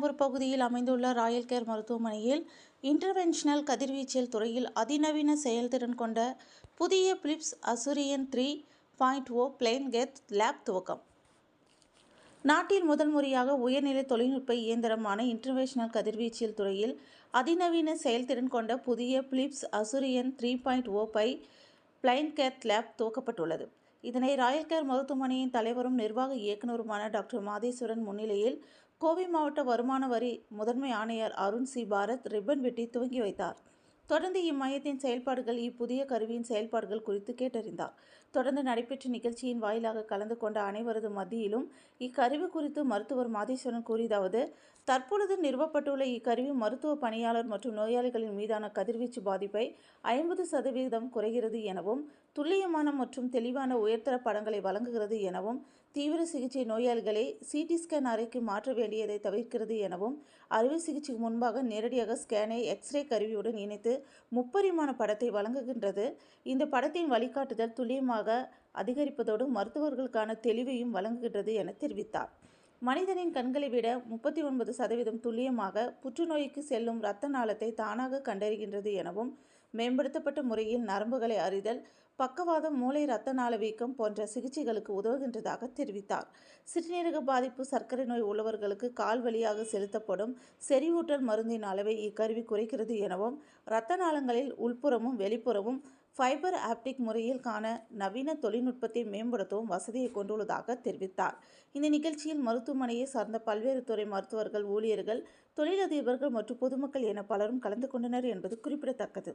பெரம்பூர் பகுதியில் அமைந்துள்ள Royal care மருத்துவமனையில் இன்டர்வென்ஷனல் கதிர்வீச்சியல் துறையில் அதிநவீன செயல்திறன் கொண்ட புதிய பிலிப்ஸ் அசுரியன் 3.0 பிளேன் கெத் லேப் துவக்கம். நாட்டில் முதல் முறையாக உயர்நிலை தொழில்நுட்ப இயந்திரமான இன்டர்வென்ஷனல் கதிர்வீச்சியல் துறையில் அதிநவீன செயல்திறன் கொண்ட புதிய பிலிப்ஸ் அசுரியன் 3.0 பிளேன் கெத் லேப் துவக்கப்பட்டுள்ளது. இதனை ராயல் கேர் மருத்துவமனையின் தலைவரும் நிர்வாக இயக்குநருமான டாக்டர் மாதேஸ்வரன் முன்னிலையில் கோவை மாவட்ட வருமான வரி முதன்மை ஆணையர் அருண் சி பாரத் ரிப்பன் வெட்டி துவங்கி வைத்தார். தொடர்ந்து இம்மையத்தின் செயல்பாடுகள், இப்புதிய கருவியின் செயல்பாடுகள் குறித்து கேட்டறிந்தார். தொடர்ந்து நடைபெற்ற நிகழ்ச்சியின் வாயிலாக கலந்து கொண்ட அனைவரது மத்தியிலும் இக்கருவி குறித்து மருத்துவர் மாதேஸ்வரன் கூறியதாவது: தற்பொழுது நிறுவப்பட்டுள்ள இக்கருவி மருத்துவ பணியாளர் மற்றும் நோயாளிகளின் மீதான கதிர்வீச்சு பாதிப்பை 50% குறைகிறது எனவும், துல்லியமான மற்றும் தெளிவான உயர்தர படங்களை வழங்குகிறது எனவும், தீவிர சிகிச்சை நோயாளிகளை சிடி ஸ்கேன் அறைக்கு மாற்ற வேண்டியதை தவிர்க்கிறது எனவும், அறுவை சிகிச்சைக்கு முன்பாக நேரடியாக ஸ்கேனை எக்ஸ்ரே கருவியுடன் இணைத்து முப்பரிமாண படத்தை வழங்குகின்றது. இந்த படத்தின் வழிகாட்டுதல் துல்லியமாக அதிகரிப்பதோடு மருத்துவர்களுக்கான தெளிவையும் வழங்குகின்றது என தெரிவித்தார். மனிதனின் கண்களை விட 39% துல்லியமாக புற்றுநோய்க்கு செல்லும் இரத்த நாளத்தை தானாக கண்டறிகின்றது எனவும், மேம்படுத்தப்பட்ட முறையில் நரம்புகளை அறிதல், பக்கவாதம், மூளை இரத்த நாள வீக்கம் போன்ற சிகிச்சைகளுக்கு உதவுகின்றதாக தெரிவித்தார். சிறுநீரக பாதிப்பு, சர்க்கரை நோய் உள்ளவர்களுக்கு கால் வழியாக செலுத்தப்படும் செறிவூட்டல் மருந்தின் அளவை இக்கருவி குறைக்கிறது எனவும், இரத்த நாளங்களில் உள்புறமும் வெளிப்புறமும் ஃபைபர் ஆப்டிக் முறையில் காண நவீன தொழில்நுட்பத்தை மேம்படுத்தவும் வசதியை கொண்டுள்ளதாக தெரிவித்தார். இந்த நிகழ்ச்சியில் மருத்துவமனையை சார்ந்த பல்வேறு துறை மருத்துவர்கள், ஊழியர்கள், தொழிலதிபர்கள் மற்றும் பொதுமக்கள் என பலரும் கலந்து கொண்டனர் என்பது குறிப்பிடத்தக்கது.